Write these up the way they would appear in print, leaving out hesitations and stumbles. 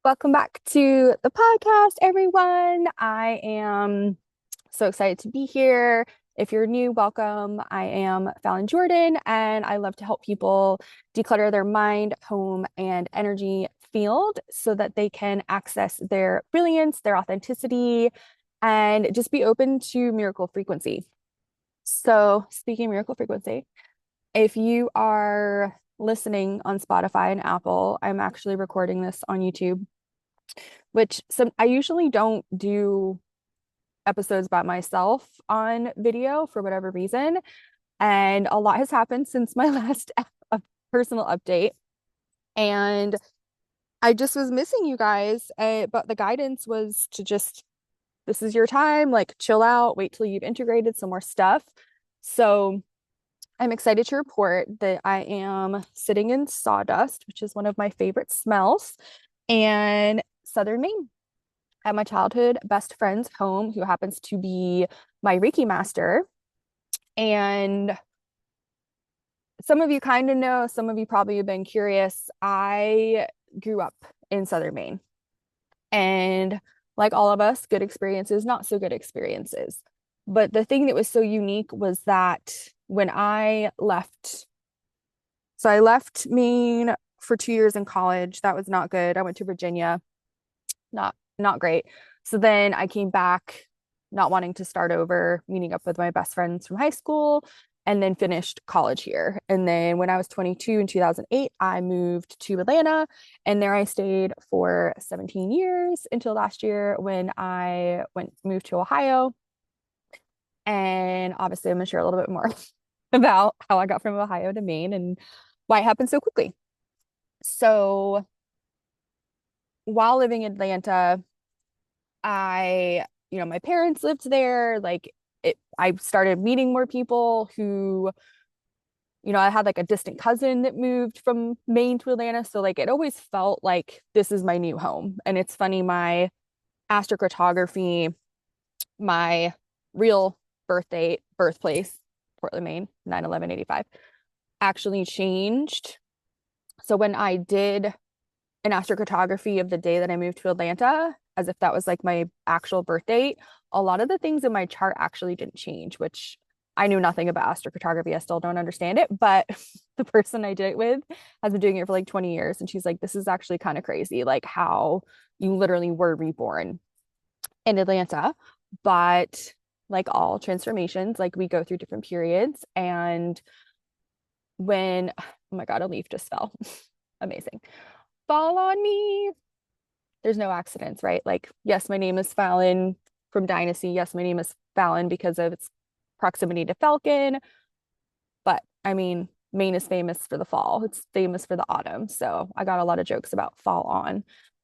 Welcome back to the podcast, everyone. I am so excited to be here. If you're new, welcome. I am Fallon Jordan, and I love to help people declutter their mind, home, and energy field so that they can access their brilliance, their authenticity, and just be open to miracle frequency. So, speaking of miracle frequency, if you are listening on Spotify and Apple, I'm actually recording this on YouTube, which some I usually don't do episodes by myself on video for whatever reason. And a lot has happened since my last personal update. And I just was missing you guys. But the guidance was to just, this is your time, like chill out, wait till you've integrated some more stuff. So I'm excited to report that I am sitting in sawdust, which is one of my favorite smells, and Southern Maine at my childhood best friend's home, who happens to be my Reiki master. And some of you kind of know, some of you probably have been curious. I grew up in Southern Maine, and like all of us, good experiences, not so good experiences. But the thing that was so unique was that when I left, so I left Maine for 2 years in college. That was not good. I went to Virginia, not great. So then I came back not wanting to start over, meeting up with my best friends from high school, and then finished college here. And then when I was 22 in 2008, I moved to Atlanta, and there I stayed for 17 years until last year when I moved to Ohio. And obviously, I'm going to share a little bit more about how I got from Ohio to Maine and why it happened so quickly. So while living in Atlanta, my parents lived there. I started meeting more people who, I had like a distant cousin that moved from Maine to Atlanta. So like it always felt like this is my new home. And it's funny, my astrocartography, my real birthplace, Portland, Maine, 9/11/85, actually changed. So when I did an astrocartography of the day that I moved to Atlanta, as if that was like my actual birth date, a lot of the things in my chart actually didn't change, which I knew nothing about astrocartography. I still don't understand it, but the person I did it with has been doing it for like 20 years. And she's like, this is actually kind of crazy, like how you literally were reborn in Atlanta. But like all transformations, like we go through different periods. And oh my God, a leaf just fell. Amazing. Fall on me. There's no accidents, right? Like, yes, my name is Fallon from Dynasty. Yes, my name is Fallon because of its proximity to Falcon. But I mean, Maine is famous for the fall. It's famous for the autumn. So I got a lot of jokes about fall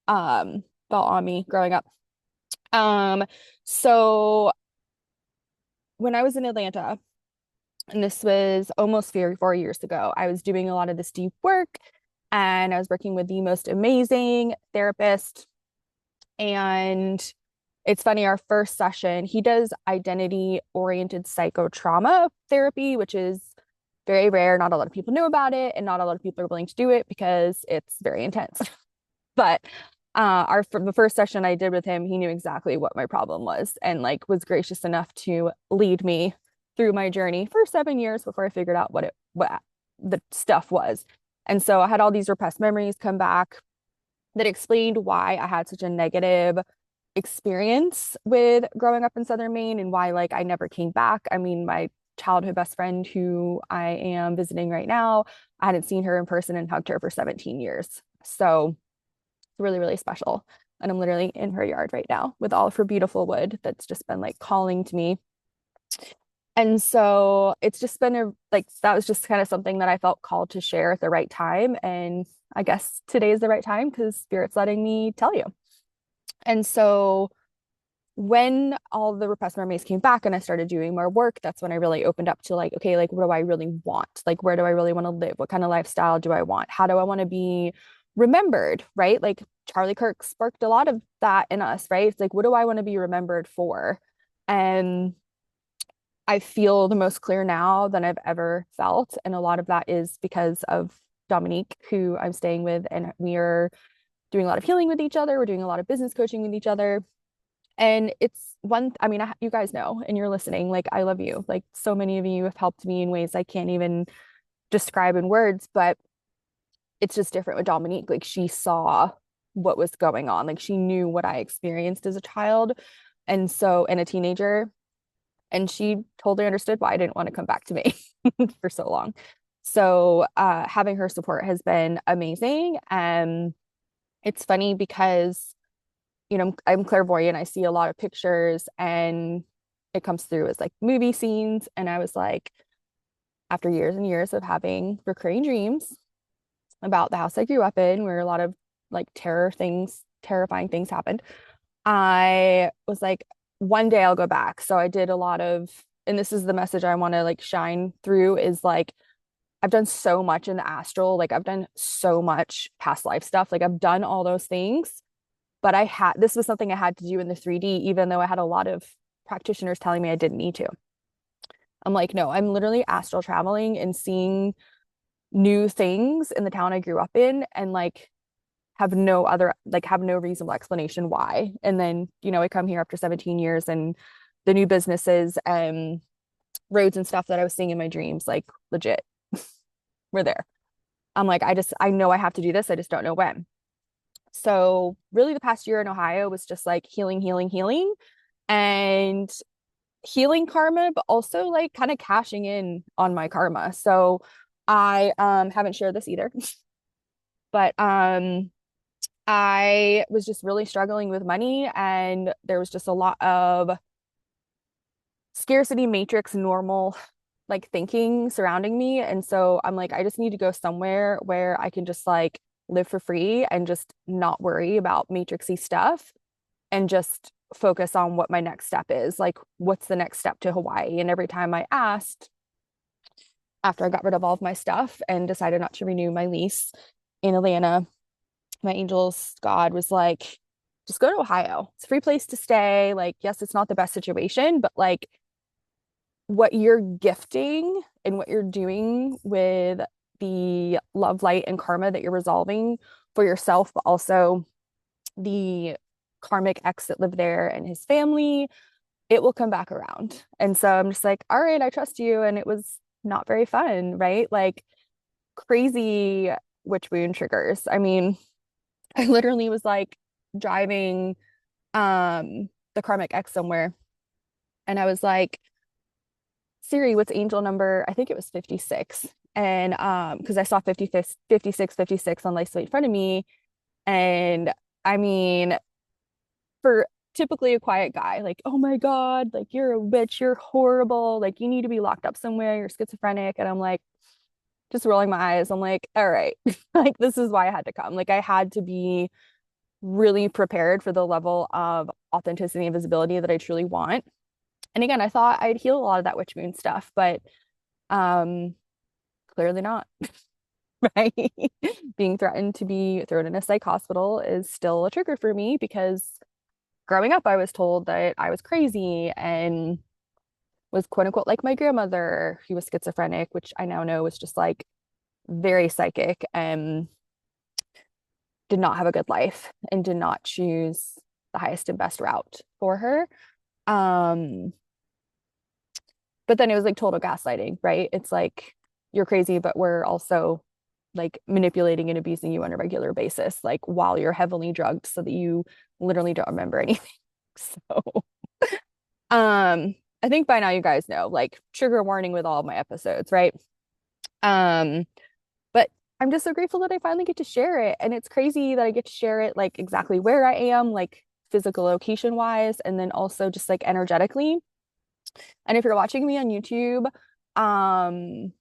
on me growing up. Um, so when I was in Atlanta, and this was almost 4 years ago, I was doing a lot of this deep work, and I was working with the most amazing therapist. And it's funny, our first session, he does identity oriented psychotrauma therapy, which is very rare. Not a lot of people know about it, and not a lot of people are willing to do it because it's very intense. But the first session I did with him, he knew exactly what my problem was and like was gracious enough to lead me through my journey for 7 years before I figured out what the stuff was. And so I had all these repressed memories come back that explained why I had such a negative experience with growing up in Southern Maine and why like I never came back. I mean, my childhood best friend who I am visiting right now, I hadn't seen her in person and hugged her for 17 years. So it's really, really special. And I'm literally in her yard right now with all of her beautiful wood that's just been like calling to me. And so it's just been that was just kind of something that I felt called to share at the right time. And I guess today is the right time because Spirit's letting me tell you. And so when all the repressed memories came back and I started doing more work, that's when I really opened up to like, okay, like what do I really want? Like, where do I really want to live? What kind of lifestyle do I want? How do I want to be remembered? Right? Like Charlie Kirk sparked a lot of that in us, right? It's like, what do I want to be remembered for? And I feel the most clear now than I've ever felt. And a lot of that is because of Dominique, who I'm staying with, and we are doing a lot of healing with each other. We're doing a lot of business coaching with each other. And it's one, I mean, you guys know, and you're listening, like, I love you. Like, so many of you have helped me in ways I can't even describe in words, but it's just different with Dominique. Like, she saw what was going on. Like, she knew what I experienced as a child and a teenager. And she totally understood why I didn't want to come back to me for so long. So having her support has been amazing. And it's funny because, I'm clairvoyant. I see a lot of pictures and it comes through as like movie scenes. And I was like, after years and years of having recurring dreams about the house I grew up in, where a lot of like terrifying things happened, I was like, one day I'll go back. So I did a lot of, and this is the message I want to like shine through is like, I've done so much in the astral. Like I've done so much past life stuff. Like I've done all those things, but this was something I had to do in the 3D, even though I had a lot of practitioners telling me I didn't need to. I'm like, no, I'm literally astral traveling and seeing new things in the town I grew up in and like have no reasonable explanation why. And then, I come here after 17 years and the new businesses and roads and stuff that I was seeing in my dreams, like legit, we're there. I'm like, I know I have to do this. I just don't know when. So really the past year in Ohio was just like healing, healing, healing and healing karma, but also like kind of cashing in on my karma. So I haven't shared this either, but I was just really struggling with money and there was just a lot of scarcity matrix normal like thinking surrounding me. And so I'm like, I just need to go somewhere where I can just like live for free and just not worry about matrixy stuff and just focus on what my next step is. Like, what's the next step to Hawaii? And every time I asked, after I got rid of all of my stuff and decided not to renew my lease in Atlanta, my angel's God was like, just go to Ohio. It's a free place to stay. Like, yes, it's not the best situation, but like what you're gifting and what you're doing with the love, light, and karma that you're resolving for yourself, but also the karmic ex that lived there and his family, it will come back around. And so I'm just like, all right, I trust you. And it was not very fun, right? Like crazy witch wound triggers. I mean, I literally was like driving the karmic ex somewhere and I was like, Siri, what's angel number? I think it was 56. And because I saw 56 on license plate in front of me. And I mean, for typically a quiet guy, like, oh my God, like you're a witch, you're horrible, like you need to be locked up somewhere, you're schizophrenic. And I'm like, just rolling my eyes. I'm like, all right, like this is why I had to come. Like I had to be really prepared for the level of authenticity and visibility that I truly want. And again, I thought I'd heal a lot of that witch moon stuff, but um clearly not. Right? Being threatened to be thrown in a psych hospital is still a trigger for me because growing up I was told that I was crazy and was quote unquote like my grandmother who was schizophrenic, which I now know was just like very psychic and did not have a good life and did not choose the highest and best route for her. Um, but then it was like total gaslighting, right? It's like you're crazy, but we're also like manipulating and abusing you on a regular basis, like while you're heavily drugged so that you literally don't remember anything. So, I think by now you guys know, like trigger warning with all of my episodes, right? Um, but I'm just so grateful that I finally get to share it. And it's crazy that I get to share it like exactly where I am, like physical location wise, and then also just like energetically. And if you're watching me on YouTube, um,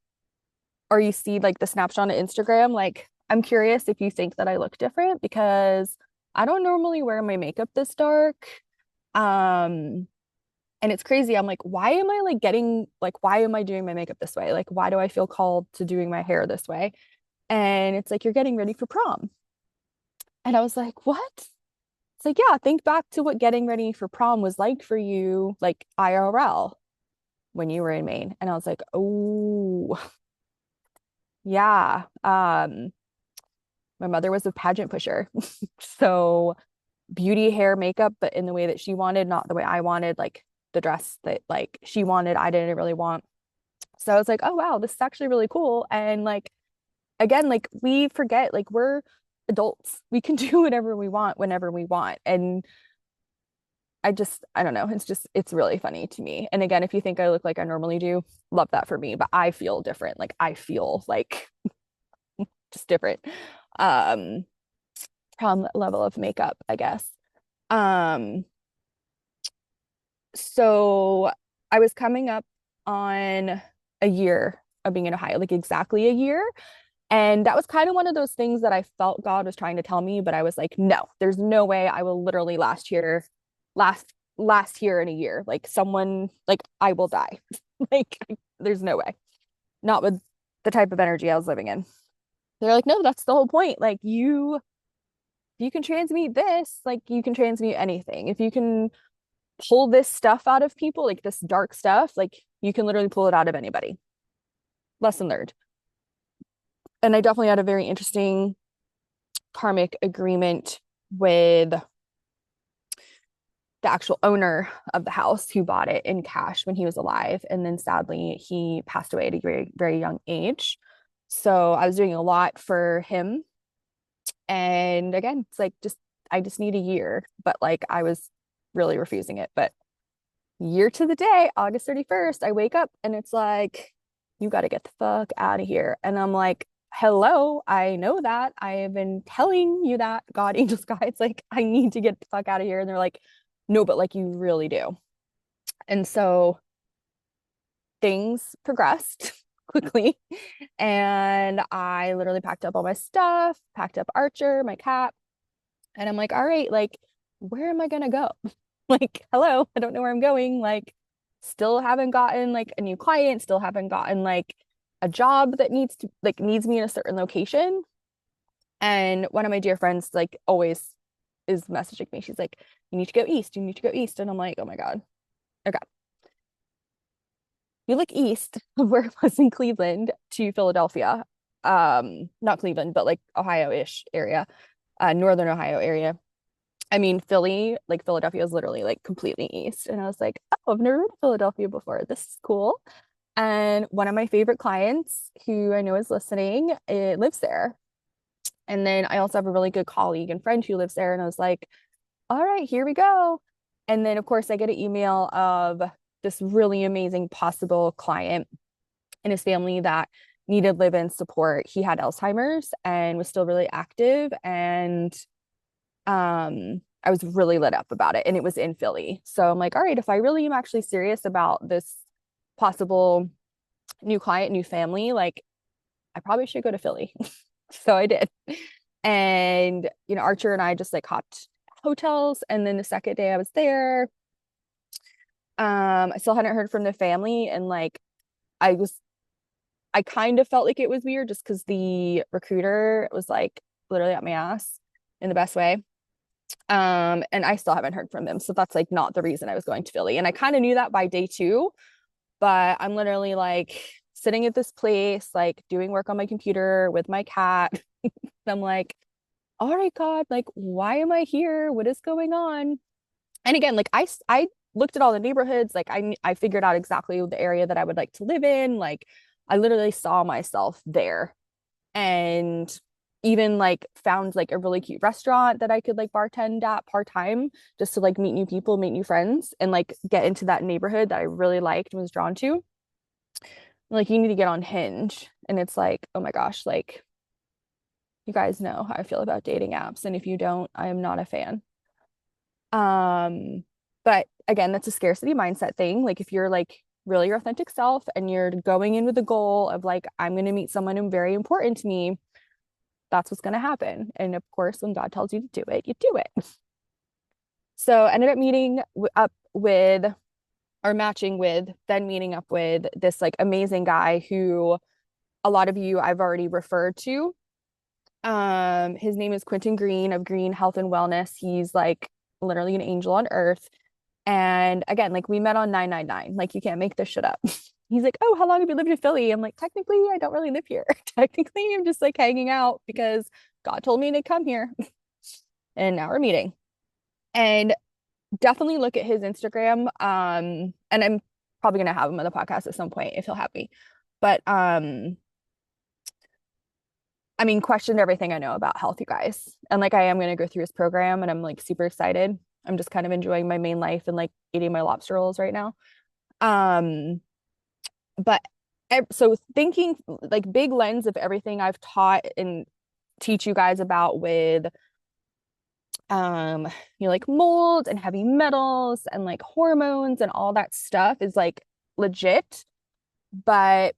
or you see like the snapshot on Instagram, like I'm curious if you think that I look different because I don't normally wear my makeup this dark. Um, and it's crazy. I'm like, why am I like getting like why am I doing my makeup this way? Like, why do I feel called to doing my hair this way? And it's like you're getting ready for prom. And I was like, what? It's like, yeah, think back to what getting ready for prom was like for you, like IRL when you were in Maine. And I was like, oh, yeah. My mother was a pageant pusher. So beauty, hair, makeup, but in the way that she wanted, not the way I wanted, like the dress that like she wanted, I didn't really want. So I was like, oh wow, this is actually really cool. And like again, like we forget, like we're adults. We can do whatever we want whenever we want. And I don't know. It's really funny to me. And again, if you think I look like I normally do, love that for me, but I feel different. Like I feel like just different um from level of makeup, I guess. Um, so I was coming up on a year of being in Ohio, like exactly a year. And that was kind of one of those things that I felt God was trying to tell me, but I was like, no, there's no way I will literally last here in a year. Like someone, like I will die. Like there's no way. Not with the type of energy I was living in. They're like, no, that's the whole point. Like you can transmute this, like you can transmute anything. If you can pull this stuff out of people, like this dark stuff, like you can literally pull it out of anybody. Lesson learned. And I definitely had a very interesting karmic agreement with the actual owner of the house who bought it in cash when he was alive. And then sadly, he passed away at a very, very young age. So I was doing a lot for him. And again, it's like I just need a year, but like I was really refusing it. But year to the day, August 31st, I wake up and it's like, you got to get the fuck out of here. And I'm like, hello, I know that. I have been telling you that, God, angels, guides, like, I need to get the fuck out of here. And they're like, no, but like, you really do. And so things progressed quickly. And I literally packed up all my stuff, packed up Archer, my cat. And I'm like, all right, like, where am I going to go? Like, hello, I don't know where I'm going. Like, still haven't gotten like a new client, still haven't gotten like a job that needs me in a certain location. And one of my dear friends, like, always is messaging me. She's like, you need to go east. You need to go east. And I'm like, oh my God. Okay. You look east of where I was in Cleveland to Philadelphia. Not Cleveland, but like Ohio-ish area, northern Ohio area. I mean, Philly, like Philadelphia is literally like completely east. And I was like, oh, I've never been to Philadelphia before. This is cool. And one of my favorite clients who I know is listening, it lives there. And then I also have a really good colleague and friend who lives there. And I was like, all right, here we go. And then, of course, I get an email of this really amazing possible client and his family that needed live-in support. He had Alzheimer's and was still really active. And I was really lit up about it. And it was in Philly. So I'm like, all right, if I really am actually serious about this possible new client, new family, like I probably should go to Philly. So I did. And, you know, Archer and I just like hopped hotels. And then the second day I was there, I still hadn't heard from the family. And like, I was, I kind of felt like it was weird just because the recruiter was like literally at my ass in the best way. And I still haven't heard from them. So that's like not the reason I was going to Philly. And I kind of knew that by day two, but I'm literally like sitting at this place, like doing work on my computer with my cat. I'm like, all right, God, like, why am I here? What is going on? And again, like I looked at all the neighborhoods, like I figured out exactly the area that I would like to live in. Like I literally saw myself there and even like found like a really cute restaurant that I could like bartend at part-time just to like meet new people, make new friends, and like get into that neighborhood that I really liked and was drawn to. Like you need to get on Hinge. And it's like, oh my gosh, like you guys know how I feel about dating apps. And if you don't, I am not a fan. But again, that's a scarcity mindset thing. Like if you're like really your authentic self and you're going in with the goal of like, I'm going to meet someone who's very important to me, that's what's going to happen. And of course, when God tells you to do it, you do it. So I ended up meeting up with or matching with, then meeting up with this like amazing guy who a lot of you I've already referred to. His name is Quentin Green of Green Health and Wellness. He's like literally an angel on earth. And again, like we met on 999. Like you can't make this shit up. He's like, oh, how long have you lived in Philly? I'm like, technically, I don't really live here. Technically, I'm just like hanging out because God told me to come here. And now we're meeting. And definitely look at his Instagram. And I'm probably gonna have him on the podcast at some point if he'll have me. But I mean, questioned everything I know about health, you guys. And like I am gonna go through his program and I'm like super excited. I'm just kind of enjoying my Maine life and like eating my lobster rolls right now. Um, but so thinking like big lens of everything I've taught and teach you guys about with um like mold and heavy metals and like hormones and all that stuff is like legit. But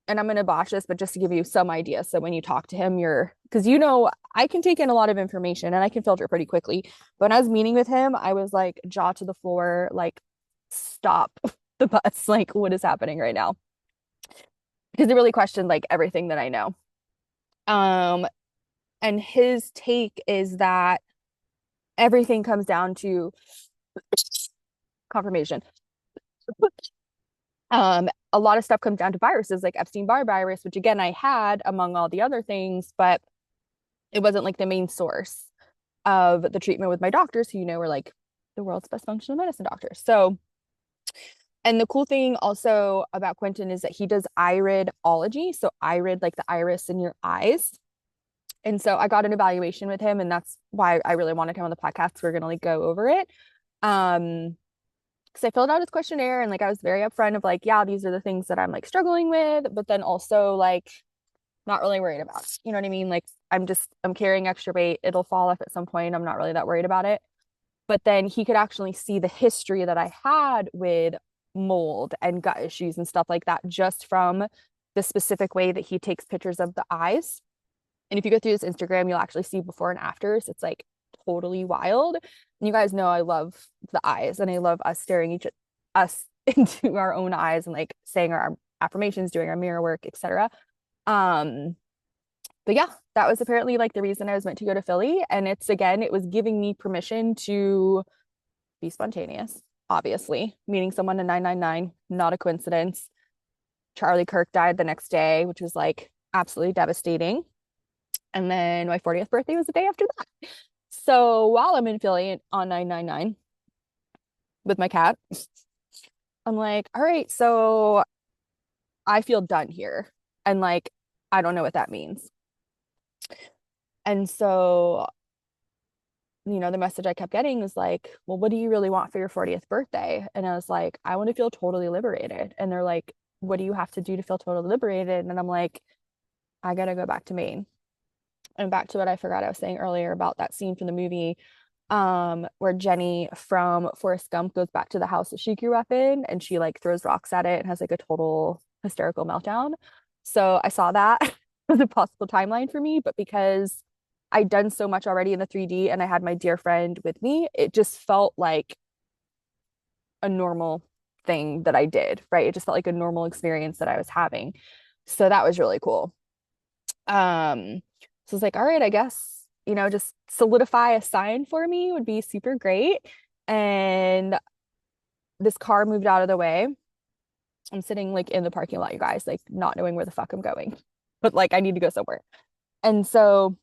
and I'm going to botch this, but just to give you some idea. So when you talk to him, you're because I can take in a lot of information and I can filter pretty quickly. But when I was meeting with him, I was like jaw to the floor, like stop the bus, like what is happening right now? Because they really questioned like everything that I know. Um, and his take is that everything comes down to confirmation. A lot of stuff comes down to viruses like Epstein-Barr virus, which again I had among all the other things, but it wasn't like the main source of the treatment with my doctors, who were like the world's best functional medicine doctors. So, and the cool thing also about Quentin is that he does iridology. So irid, like the iris in your eyes. And so I got an evaluation with him, and that's why I really wanted him on the podcast. We're gonna like go over it. Because I filled out his questionnaire and like I was very upfront of like, yeah, these are the things that I'm like struggling with, but then also like not really worried about. You know what I mean? Like I'm carrying extra weight. It'll fall off at some point. I'm not really that worried about it. But then he could actually see the history that I had with mold and gut issues and stuff like that just from the specific way that he takes pictures of the eyes. And if you go through his Instagram, you'll actually see before and afters. It's like totally wild. And you guys know I love the eyes and I love us staring us into our own eyes and like saying our affirmations, doing our mirror work, etc. Um, but yeah, that was apparently like the reason I was meant to go to Philly. And it was giving me permission to be spontaneous, obviously. Meeting someone in 999, not a coincidence. Charlie Kirk died the next day, which was like absolutely devastating. And then my 40th birthday was the day after that. So while I'm in Philly on 999 with my cat, I'm like, all right, so I feel done here. And like, I don't know what that means. And so, the message I kept getting was like, well, what do you really want for your 40th birthday? And I was like, I want to feel totally liberated. And they're like, what do you have to do to feel totally liberated? And I'm like, I gotta go back to Maine. And back to what I forgot I was saying earlier about that scene from the movie, where Jenny from Forrest Gump goes back to the house that she grew up in and she like throws rocks at it and has like a total hysterical meltdown. So I saw that as a possible timeline for me, but because I'd done so much already in the 3D and I had my dear friend with me, it just felt like a normal thing that I did, right? It just felt like a normal experience that I was having. So that was really cool. So it's like, all right, I guess, just solidify a sign for me would be super great. And this car moved out of the way. I'm sitting like in the parking lot, you guys, like not knowing where the fuck I'm going, but like I need to go somewhere. And so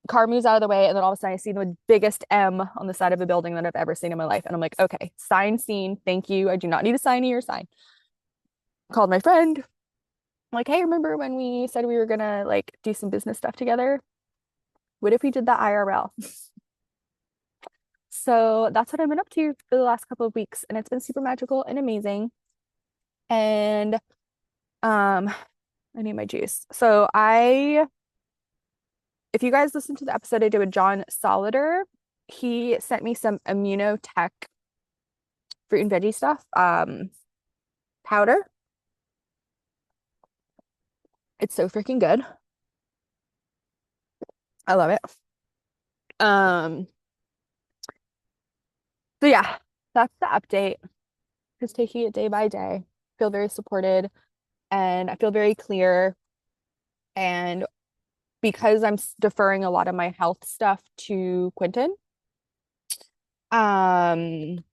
car moves out of the way, and then all of a sudden I see the biggest M on the side of a building that I've ever seen in my life. And I'm like, okay, sign seen. Thank you. I do not need a sign or sign. Called my friend. I'm like, hey, remember when we said we were gonna like do some business stuff together? What if we did that IRL? So that's what I've been up to for the last couple of weeks, and it's been super magical and amazing. And I need my juice. So if you guys listen to the episode I did with John Solider, he sent me some immunotech fruit and veggie stuff, powder. It's so freaking good. I love it. Um, so yeah, that's the update. Just taking it day by day. Feel very supported and I feel very clear. And because I'm deferring a lot of my health stuff to Quentin, um,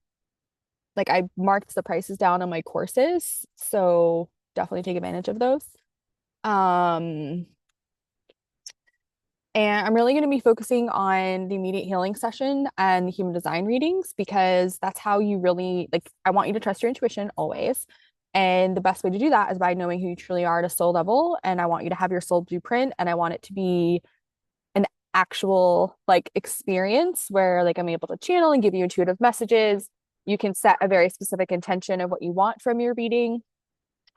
like I marked the prices down on my courses, so definitely take advantage of those. Um, And I'm really going to be focusing on the immediate healing session and the human design readings because that's how you really like. I want you to trust your intuition always. And the best way to do that is by knowing who you truly are at a soul level. And I want you to have your soul blueprint and I want it to be an actual like experience where like I'm able to channel and give you intuitive messages. You can set a very specific intention of what you want from your reading.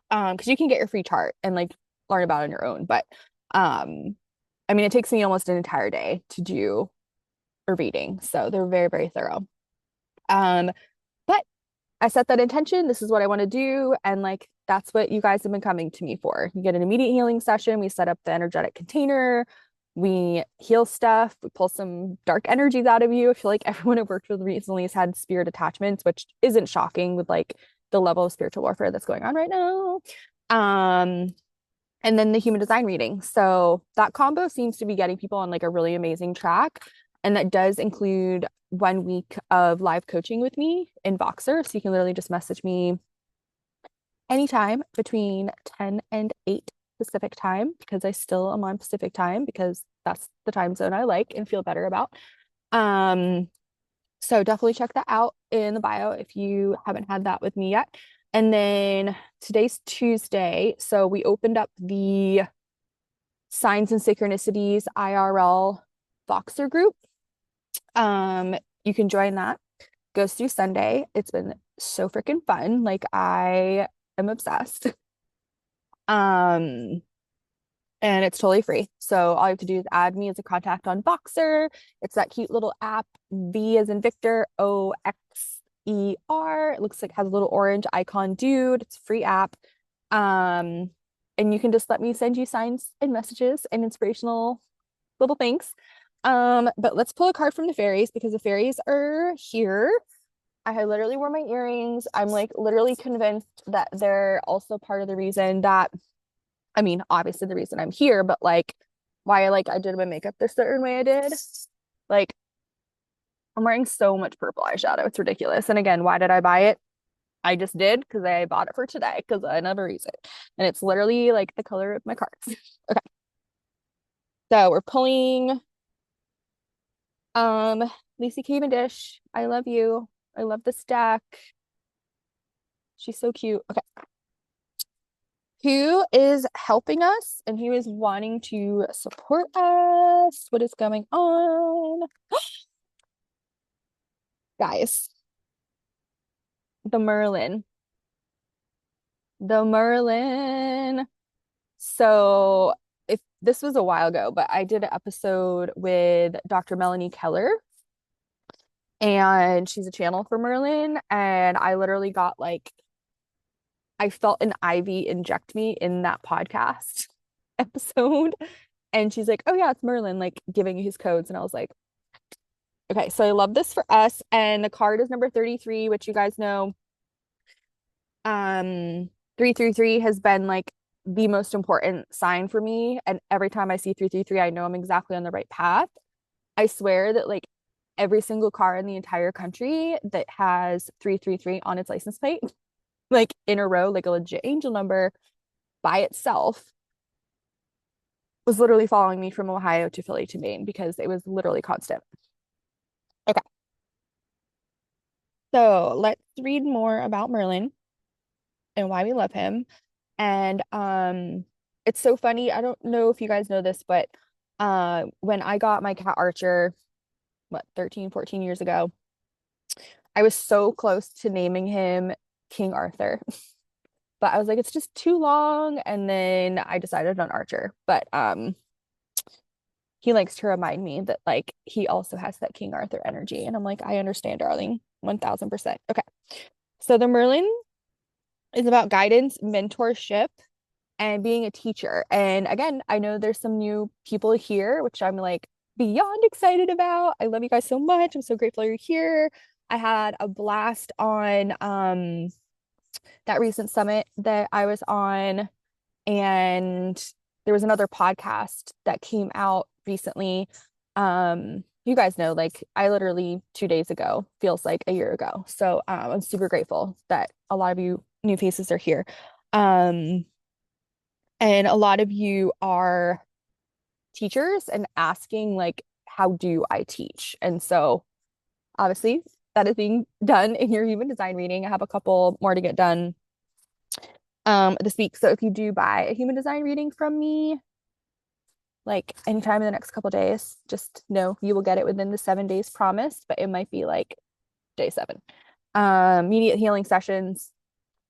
Because you can get your free chart and like learn about it on your own. But um I mean, it takes me almost an entire day to do a reading. So they're very, very thorough. Um, but I set that intention. This is what I want to do. And like, that's what you guys have been coming to me for. You get an immediate healing session. We set up the energetic container. We heal stuff. We pull some dark energies out of you. I feel like everyone I've worked with recently has had spirit attachments, which isn't shocking with like the level of spiritual warfare that's going on right now. Um, and then the human design reading. So that combo seems to be getting people on like a really amazing track. And that does include 1 week of live coaching with me in Voxer. So you can literally just message me anytime between 10 and 8 Pacific time because I still am on Pacific time because that's the time zone I like and feel better about. Um, so definitely check that out in the bio if you haven't had that with me yet. And then today's Tuesday. So we opened up the Signs and Synchronicities IRL Voxer group. You can join that. Goes through Sunday. It's been so freaking fun. Like I am obsessed. Um, and it's totally free. So all you have to do is add me as a contact on Voxer. It's that cute little app, V as in Victor, Oxer. It looks like it has a little orange icon dude. It's a free app. And you can just let me send you signs and messages and inspirational little things. But let's pull a card from the fairies because the fairies are here. I literally wore my earrings. I'm like literally convinced that they're also part of the reason that, I mean, obviously the reason I'm here, but like why like I did my makeup the certain way I did. Like I'm wearing so much purple eyeshadow. It's ridiculous. And again, why did I buy it? I just did because I bought it for today because I never use it. And it's literally like the color of my cards. Okay. So we're pulling Lacey Cavendish. I love you. I love this deck. She's so cute. Okay. Who is helping us and who is wanting to support us? What is going on? Guys, the Merlin. The Merlin. So if this was a while ago, but I did an episode with Dr. Melanie Keller, and she's a channel for Merlin. And I literally got like, I felt an IV inject me in that podcast episode. And she's like, oh yeah, it's Merlin, like giving his codes. And I was like, okay, so I love this for us. And the card is number 33, which you guys know. 333 has been like the most important sign for me. And every time I see 333, I know I'm exactly on the right path. I swear that like every single car in the entire country that has 333 on its license plate, like in a row, like a legit angel number by itself, was literally following me from Ohio to Philly to Maine because it was literally constant. Okay. So let's read more about Merlin and why we love him. And it's so funny. I don't know if you guys know this, but when I got my cat Archer, what, 13, 14 years ago, I was so close to naming him King Arthur. But I was like, it's just too long. And then I decided on Archer. But he likes to remind me that like he also has that King Arthur energy. And I'm like, I understand, darling. 1000%. Okay. So the Merlin is about guidance, mentorship, and being a teacher. And again, I know there's some new people here, which I'm like beyond excited about. I love you guys so much. I'm so grateful you're here. I had a blast on that recent summit that I was on, and there was another podcast that came out recently. You guys know, like I literally 2 days ago feels like a year ago. So I'm super grateful that a lot of you new faces are here. And a lot of you are teachers and asking like, how do I teach? And so obviously that is being done in your human design reading. I have a couple more to get done this week. So if you do buy a human design reading from me, like anytime in the next couple days, just know you will get it within the 7 days promised, but it might be like day 7. Immediate healing sessions,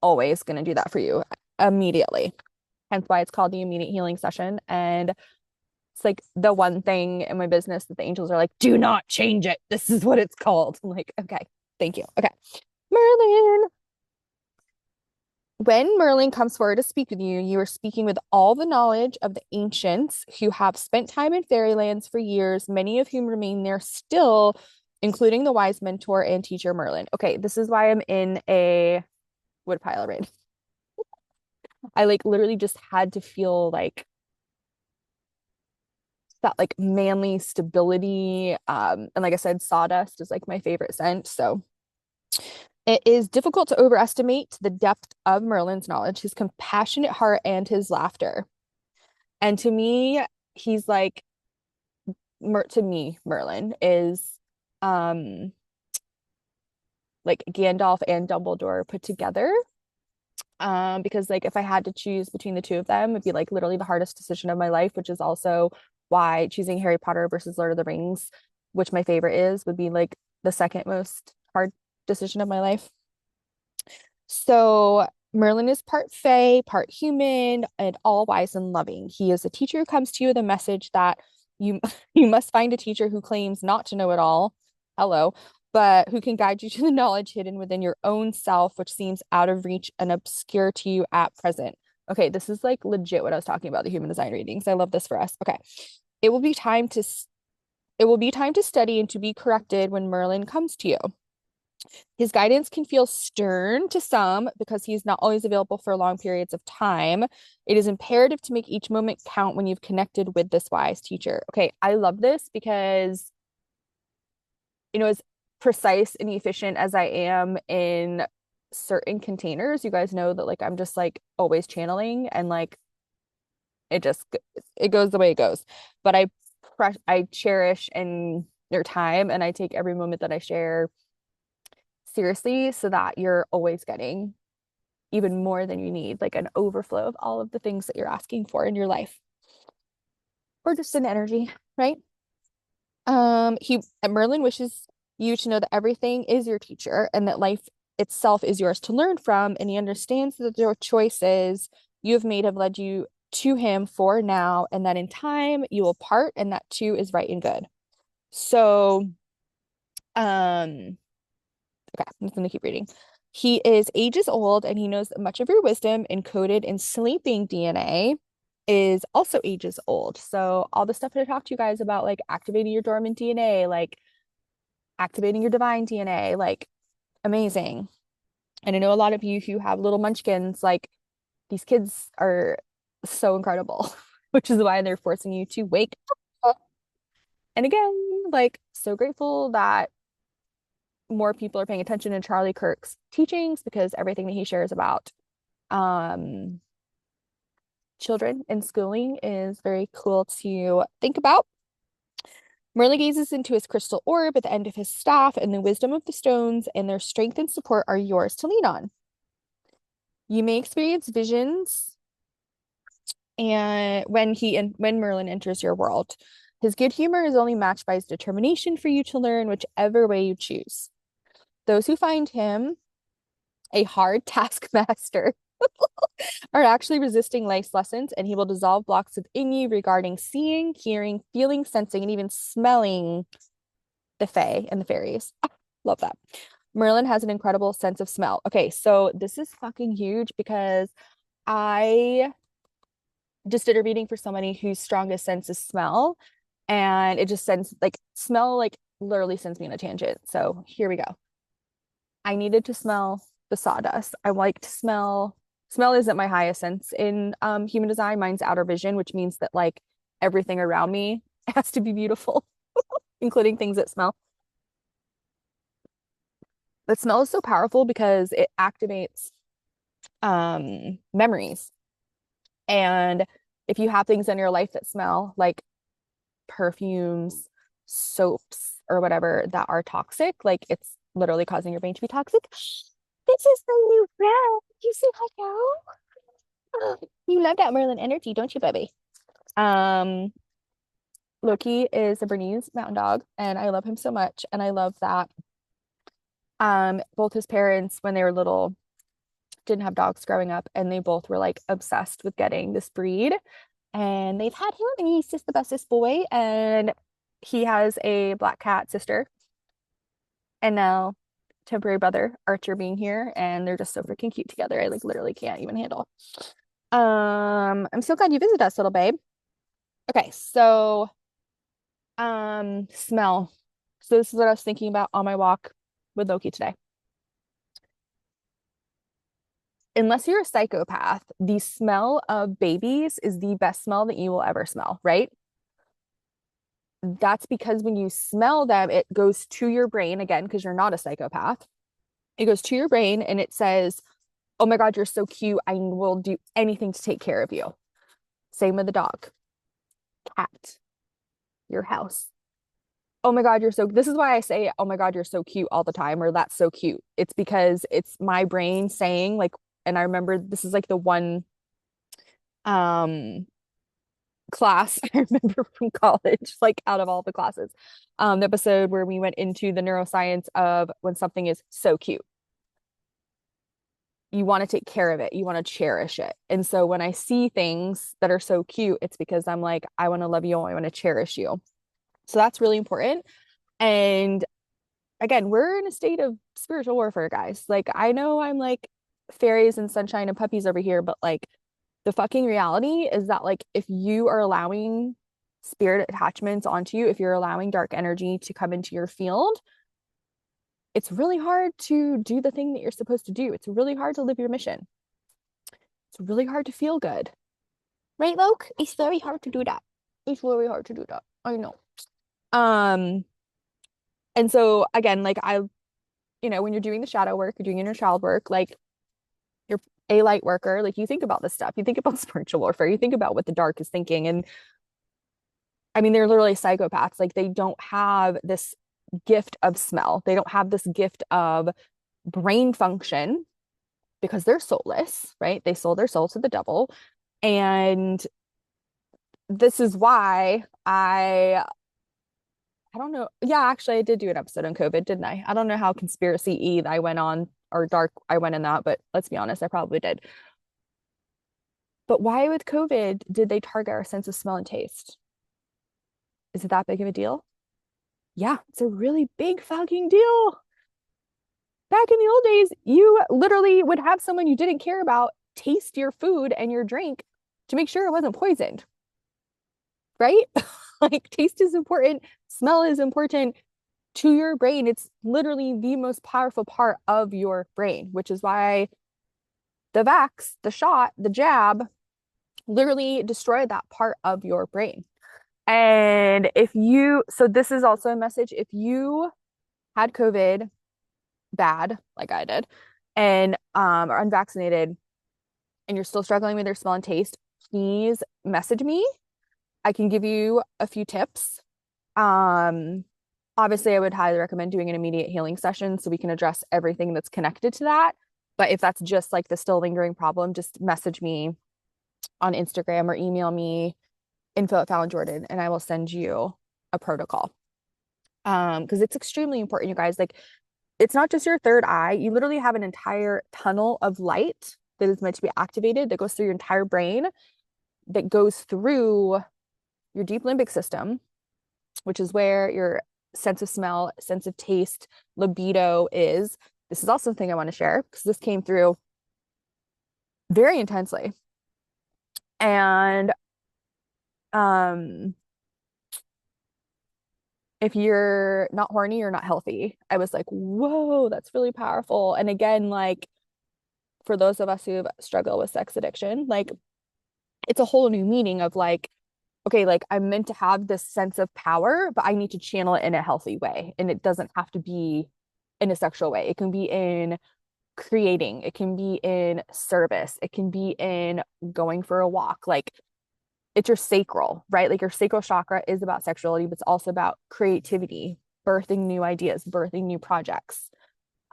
always going to do that for you immediately. Hence why it's called the immediate healing session. And it's like the one thing in my business that the angels are like, do not change it. This is what it's called. I'm like, okay, thank you. Okay. Merlin. When Merlin comes forward to speak with you, you are speaking with all the knowledge of the ancients who have spent time in fairylands for years, many of whom remain there still, including the wise mentor and teacher Merlin. Okay, this is why I'm in a woodpile raid. I like literally just had to feel like that like manly stability. And like I said, sawdust is like my favorite scent. So it is difficult to overestimate the depth of Merlin's knowledge, his compassionate heart, and his laughter. And to me, he's like, to me, Merlin is like Gandalf and Dumbledore put together. Because like if I had to choose between the two of them, it'd be like literally the hardest decision of my life, which is also why choosing Harry Potter versus Lord of the Rings, which my favorite is, would be like the second most hard decision of my life. So Merlin is part fae, part human, and all wise and loving. He is a teacher who comes to you with a message that you you must find a teacher who claims not to know it all. Hello, but who can guide you to the knowledge hidden within your own self, which seems out of reach and obscure to you at present. Okay, this is like legit what I was talking about, the human design readings. I love this for us. Okay. It will be time to it will be time to study and to be corrected when Merlin comes to you. His guidance can feel stern to some because he's not always available for long periods of time. It is imperative to make each moment count when you've connected with this wise teacher. Okay, I love this because, as precise and efficient as I am in certain containers, you guys know that like I'm just like always channeling and like it goes the way it goes. But I cherish and your time and I take every moment that I share seriously so that you're always getting even more than you need, like an overflow of all of the things that you're asking for in your life or just an energy, right? Merlin wishes you to know that everything is your teacher and that life itself is yours to learn from, and he understands that your choices you have made have led you to him for now, and that in time you will part, and that too is right and good. So, okay, I'm just gonna keep reading. He is ages old, and he knows that much of your wisdom encoded in sleeping DNA is also ages old. So all the stuff that I talked to you guys about, like activating your dormant DNA, like activating your divine DNA, like amazing. And I know a lot of you who have little munchkins, like these kids are so incredible, which is why they're forcing you to wake up. And again, like so grateful that more people are paying attention to Charlie Kirk's teachings because everything that he shares about children and schooling is very cool to think about. Merlin gazes into his crystal orb at the end of his staff, and the wisdom of the stones and their strength and support are yours to lean on. You may experience visions and when Merlin enters your world. His good humor is only matched by his determination for you to learn whichever way you choose. Those who find him a hard taskmaster are actually resisting life's lessons, and he will dissolve blocks within you regarding seeing, hearing, feeling, sensing, and even smelling the fae and the fairies. Love that. Merlin has an incredible sense of smell. Okay, so this is fucking huge because I just did a reading for somebody whose strongest sense is smell, and it just sends like smell, like literally sends me on a tangent. So here we go. I needed to smell the sawdust. I like to smell isn't my highest sense in human design. Mine's outer vision, which means that like everything around me has to be beautiful, including things that smell. But smell is so powerful because it activates memories. And if you have things in your life that smell, like perfumes, soaps, or whatever that are toxic. Like it's literally causing your brain to be toxic. This is the new friend. You say hello. Oh, you love that Merlin energy, don't you, baby? Um, Loki is a Bernese mountain dog, and I love him so much. And I love that both his parents, when they were little, didn't have dogs growing up, and they both were like obsessed with getting this breed. And they've had him, and he's just the bestest boy. And he has a black cat sister, and now temporary brother Archer being here, and they're just so freaking cute together. I like literally can't even handle. I'm so glad you visited us, little babe. Okay, so smell. So this is what I was thinking about on my walk with Loki today. Unless you're a psychopath, the smell of babies is the best smell that you will ever smell, right? That's because when you smell them, it goes to your brain again, because you're not a psychopath. It goes to your brain and it says, oh my God, you're so cute. I will do anything to take care of you. Same with the dog, cat, your house. Oh my God, this is why I say, oh my God, you're so cute all the time, or that's so cute. It's because it's my brain saying, like, and I remember this is like the one class I remember from college, like out of all the classes, the episode where we went into the neuroscience of when something is so cute. You want to take care of it, you want to cherish it. And so when I see things that are so cute, it's because I'm like, I want to love you, I want to cherish you. So that's really important. And again, we're in a state of spiritual warfare, guys. Like, I know I'm like fairies and sunshine and puppies over here, but like the fucking reality is that like if you are allowing spirit attachments onto you, if you're allowing dark energy to come into your field, it's really hard to do the thing that you're supposed to do. It's really hard to live your mission. It's really hard to feel good. Right, Loke? It's very hard to do that. It's very hard to do that. I know. And so again, like when you're doing the shadow work, you're doing inner child work, like you're a light worker, like you think about this stuff. You think about spiritual warfare. You think about what the dark is thinking. And I mean, they're literally psychopaths. Like they don't have this gift of smell. They don't have this gift of brain function because they're soulless, right? They sold their soul to the devil. And this is why I don't know. Yeah, actually, I did do an episode on COVID, didn't I? I don't know how conspiracy-y I went on or dark I went in that, but let's be honest, I probably did. But why with COVID did they target our sense of smell and taste? Is it that big of a deal? Yeah, it's a really big fucking deal. Back in the old days, you literally would have someone you didn't care about taste your food and your drink to make sure it wasn't poisoned, right? Like taste is important, smell is important to your brain. It's literally the most powerful part of your brain, which is why the vax, the shot, the jab literally destroyed that part of your brain. And so this is also a message. If you had COVID bad, like I did, and are unvaccinated and you're still struggling with your smell and taste, please message me. I can give you a few tips. Obviously, I would highly recommend doing an immediate healing session so we can address everything that's connected to that. But if that's just like the still lingering problem, just message me on Instagram or email me info@Fallon Jordan, and I will send you a protocol. Because it's extremely important, you guys. Like, it's not just your third eye. You literally have an entire tunnel of light that is meant to be activated that goes through your entire brain, that goes through your deep limbic system, which is where your sense of smell, sense of taste, libido is. This is also something I want to share because this came through very intensely. And if you're not horny, you're not healthy. I was like, whoa, that's really powerful. And again, like for those of us who struggle with sex addiction, like it's a whole new meaning of like, okay, like I'm meant to have this sense of power, but I need to channel it in a healthy way. And it doesn't have to be in a sexual way. It can be in creating, it can be in service, it can be in going for a walk. Like it's your sacral, right? Like your sacral chakra is about sexuality, but it's also about creativity, birthing new ideas, birthing new projects.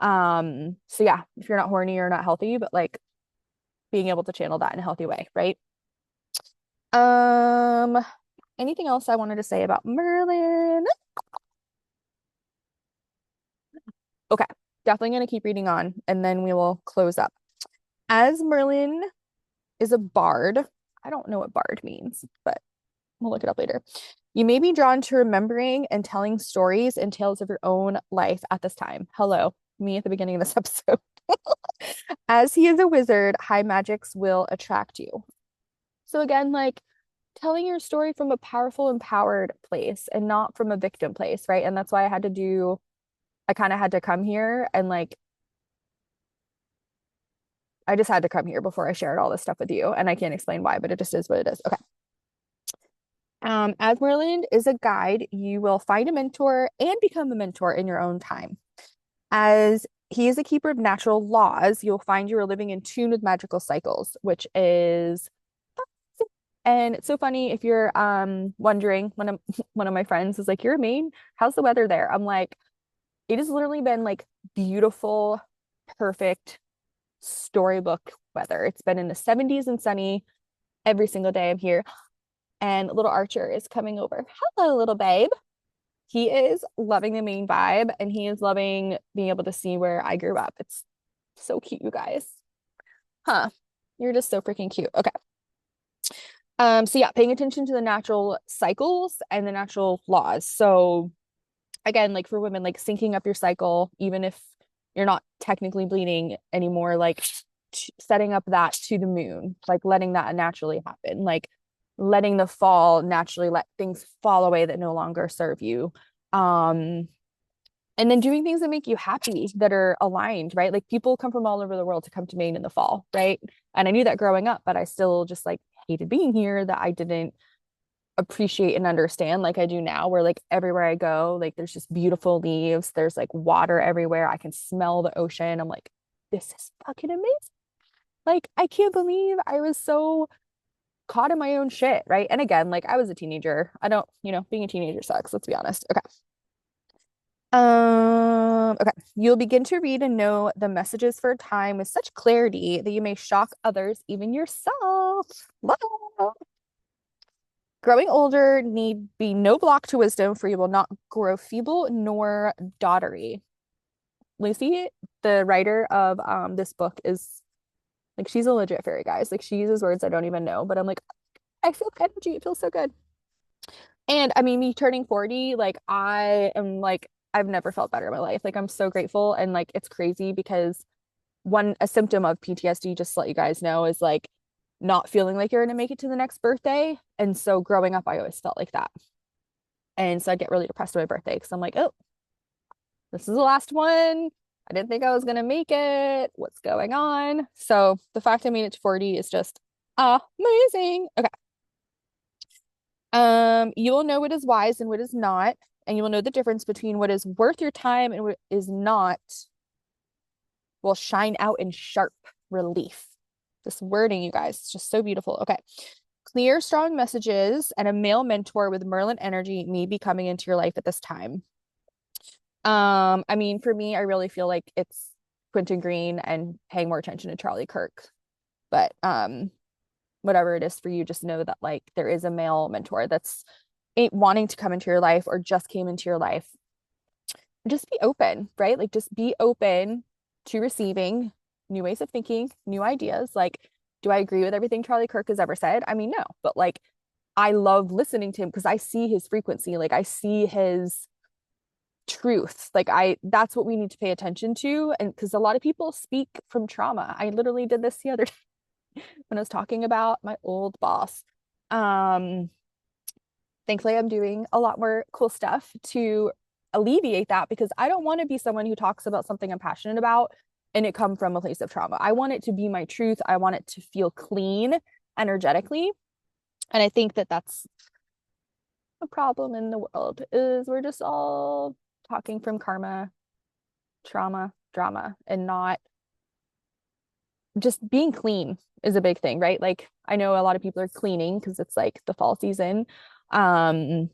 So yeah, if you're not horny or not healthy, but like being able to channel that in a healthy way, right? Um, Anything else I wanted to say about Merlin? Okay, definitely gonna keep reading on and then we will close up. As Merlin is a bard, I don't know what bard means, but we'll look it up later. You may be drawn to remembering and telling stories and tales of your own life at this time. Hello, me at the beginning of this episode. As he is a wizard, high magics will attract you. So again, like telling your story from a powerful, empowered place and not from a victim place, right? And that's why I kind of had to come here and like, I just had to come here before I shared all this stuff with you. And I can't explain why, but it just is what it is. Okay. As Merlin is a guide, you will find a mentor and become a mentor in your own time. As he is a keeper of natural laws, you'll find you are living in tune with magical cycles, which is and it's so funny if you're wondering, one of my friends is like, "You're in Maine? How's the weather there?" I'm like, it has literally been like beautiful, perfect storybook weather. It's been in the 70s and sunny every single day I'm here. And little Archer is coming over. Hello, little babe. He is loving the Maine vibe and he is loving being able to see where I grew up. It's so cute, you guys. Huh. You're just so freaking cute. Okay. So yeah, paying attention to the natural cycles and the natural laws. So again, like for women, like syncing up your cycle, even if you're not technically bleeding anymore, like setting up that to the moon, like letting that naturally happen, like letting the fall naturally let things fall away that no longer serve you. Um, and then doing things that make you happy that are aligned, right? Like people come from all over the world to come to Maine in the fall, right? And I knew that growing up, but I still just like hated being here, that I didn't appreciate and understand like I do now, where like everywhere I go, like there's just beautiful leaves, there's like water everywhere, I can smell the ocean. I'm like, this is fucking amazing. Like I can't believe I was so caught in my own shit, right? And again, like I was a teenager. I don't, being a teenager sucks, let's be honest. Okay. Okay. You'll begin to read and know the messages for a time with such clarity that you may shock others, even yourself. Growing older need be no block to wisdom, for you will not grow feeble nor dottery. Lucy, the writer of this book, is like she's a legit fairy, guys. Like she uses words I don't even know, but I'm like, I feel energy. It feels so good. And I mean, me turning 40, like I am like, I've never felt better in my life. Like I'm so grateful. And like it's crazy because a symptom of PTSD, just to let you guys know, is like not feeling like you're gonna make it to the next birthday. And so growing up, I always felt like that. And so I'd get really depressed on my birthday because I'm like, oh, this is the last one. I didn't think I was gonna make it. What's going on? So the fact I made it to 40 is just amazing. Okay. You will know what is wise and what is not, and you will know the difference between what is worth your time and what is not will shine out in sharp relief. This wording, you guys, it's just so beautiful. Okay. Clear, strong messages and a male mentor with Merlin energy may be coming into your life at this time. I mean, for me, I really feel like it's Quentin Green and paying more attention to Charlie Kirk. But whatever it is for you, just know that like there is a male mentor that's wanting to come into your life or just came into your life. Just be open, right? Like just be open to receiving new ways of thinking, new ideas. Like, do I agree with everything Charlie Kirk has ever said? I mean, no, but like I love listening to him because I see his frequency, like I see his truth. Like that's what we need to pay attention to. And because a lot of people speak from trauma. I literally did this the other day when I was talking about my old boss. Thankfully I'm doing a lot more cool stuff to alleviate that because I don't want to be someone who talks about something I'm passionate about and it come from a place of trauma. I want it to be my truth. I want it to feel clean energetically. And I think that that's a problem in the world is we're just all talking from karma, trauma, drama, and not just being clean is a big thing, right? Like I know a lot of people are cleaning because it's like the fall season. Um,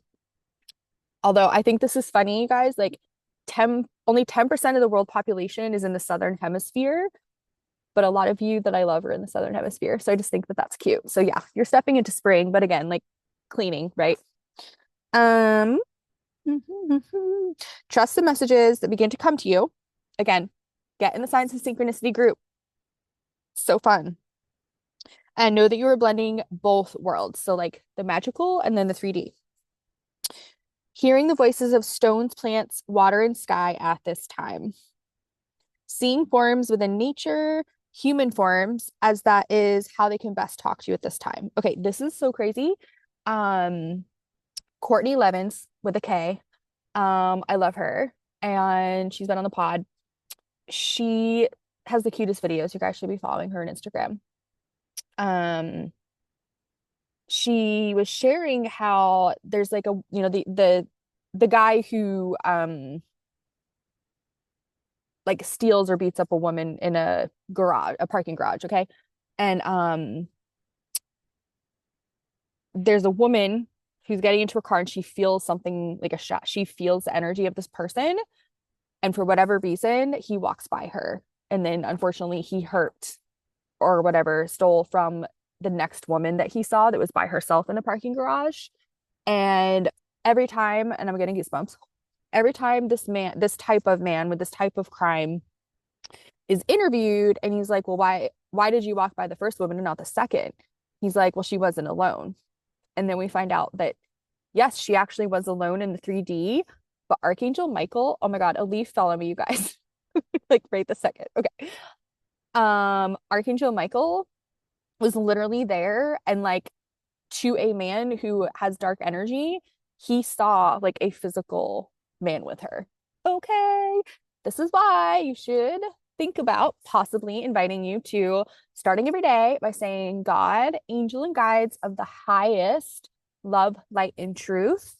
Although I think this is funny, you guys, like 10 only 10% of the world population is in the southern hemisphere, but a lot of you that I love are in the southern hemisphere. So I just think that that's cute. So yeah, you're stepping into spring, but again, like cleaning, right? Um, Trust the messages that begin to come to you. Again, get in the Science and Synchronicity group. So fun. And know that you are blending both worlds. So like the magical and then the 3D. Hearing the voices of stones, plants, water, and sky at this time. Seeing forms within nature, human forms, as that is how they can best talk to you at this time. Okay, this is so crazy. Um, Courtney Levins with a K. I love her. And she's been on the pod. She has the cutest videos. You guys should be following her on Instagram. Um, she was sharing how there's like a, the guy who like steals or beats up a woman in a garage, a parking garage, okay? And there's a woman who's getting into her car and she feels something like a shot. She feels the energy of this person. And for whatever reason, he walks by her. And then unfortunately, he hurt or whatever, stole from the next woman that he saw that was by herself in the parking garage. And every time, and I'm getting goosebumps, every time this type of man with this type of crime is interviewed and he's like, well, why did you walk by the first woman and not the second? He's like, well, she wasn't alone. And then we find out that yes, she actually was alone in the 3D, but Archangel Michael, oh my God, a leaf fell on me, you guys. Like right the second. Okay. Archangel Michael was literally there and like to a man who has dark energy, he saw like a physical man with her. Okay. This is why you should think about possibly inviting you to starting every day by saying, God, angel, and guides of the highest love, light, and truth.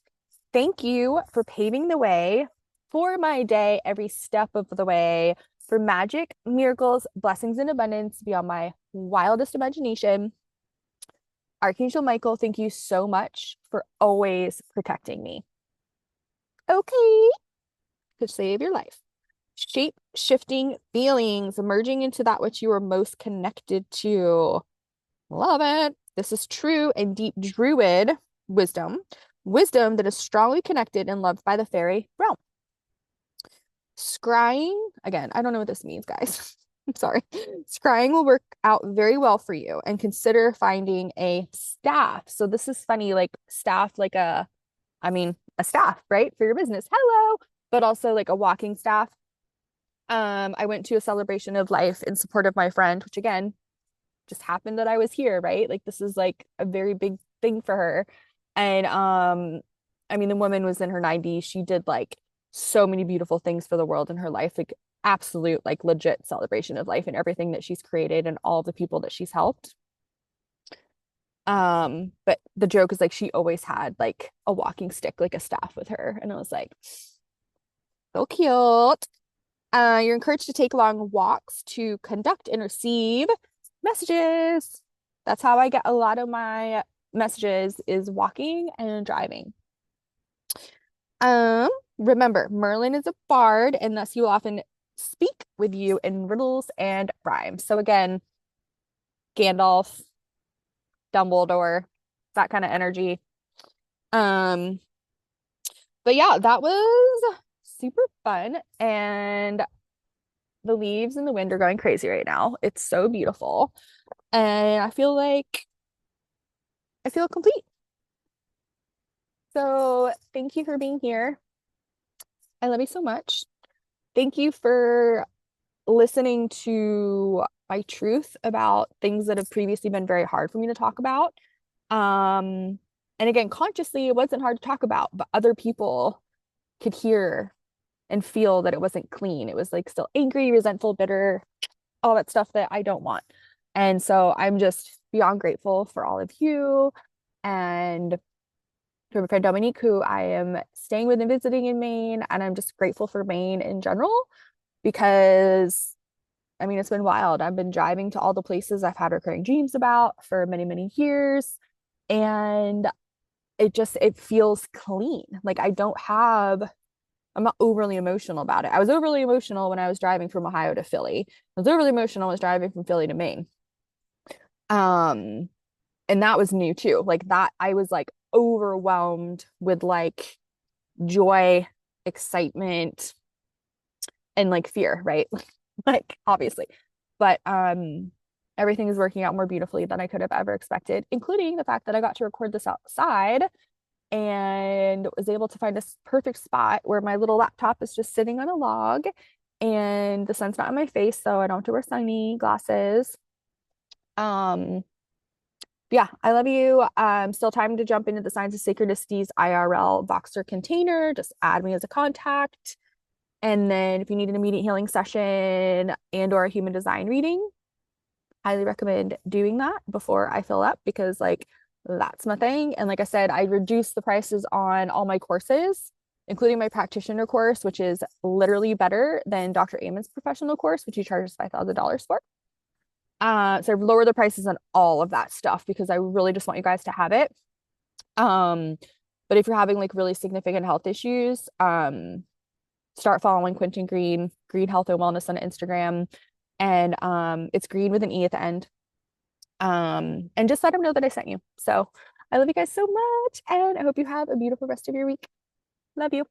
Thank you for paving the way for my day every step of the way for magic, miracles, blessings, and abundance beyond my wildest imagination. Archangel Michael, thank you so much for always protecting me. Okay, to save your life. Shape shifting feelings, emerging into that which you are most connected to. Love it. This is true and deep druid wisdom, wisdom that is strongly connected and loved by the fairy realm. Scrying, again, I don't know what this means, guys. I'm sorry. Scrying will work out very well for you and consider finding a staff. So this is funny, like staff, like a staff, right? For your business. Hello. But also like a walking staff. I went to a celebration of life in support of my friend, which again, just happened that I was here, right? Like this is like a very big thing for her. And I mean the woman was in her 90s. She did like so many beautiful things for the world in her life, like absolute like legit celebration of life and everything that she's created and all the people that she's helped. But the joke is like she always had like a walking stick, like a staff with her. And I was like, so cute. You're encouraged to take long walks to conduct and receive messages. That's how I get a lot of my messages is walking and driving. Remember, Merlin is a bard, and thus he will often speak with you in riddles and rhymes. So again, Gandalf, Dumbledore, that kind of energy. Um, but yeah, that was super fun. And the leaves and the wind are going crazy right now. It's so beautiful. And I feel like I feel complete. So thank you for being here. I love you so much. Thank you for listening to my truth about things that have previously been very hard for me to talk about. And again, consciously, it wasn't hard to talk about, but other people could hear and feel that it wasn't clean. It was like still angry, resentful, bitter, all that stuff that I don't want. And so I'm just beyond grateful for all of you and for my friend Dominique, who I am staying with and visiting in Maine. And I'm just grateful for Maine in general because I mean, it's been wild. I've been driving to all the places I've had recurring dreams about for many, many years. And it feels clean. Like I'm not overly emotional about it. I was overly emotional when I was driving from Ohio to Philly. I was overly emotional when I was driving from Philly to Maine. Um, and that was new too. Like that, I was like overwhelmed with like joy, excitement, and like fear, right? Like obviously. But everything is working out more beautifully than I could have ever expected, including the fact that I got to record this outside and was able to find a perfect spot where my little laptop is just sitting on a log and the sun's not in my face, so I don't have to wear sunny glasses. Um, yeah, I love you. Still time to jump into the Signs of Synchronicities IRL Voxer container. Just add me as a contact. And then if you need an immediate healing session and or a human design reading, highly recommend doing that before I fill up because like that's my thing. And like I said, I reduced the prices on all my courses, including my practitioner course, which is literally better than Dr. Amon's professional course, which he charges $5,000 for. So I've lowered the prices on all of that stuff because I really just want you guys to have it. Um, but if you're having like really significant health issues, start following Quentin Green Health and Wellness on Instagram. And it's green with an E at the end. And just let him know that I sent you. So I love you guys so much, and I hope you have a beautiful rest of your week. Love you.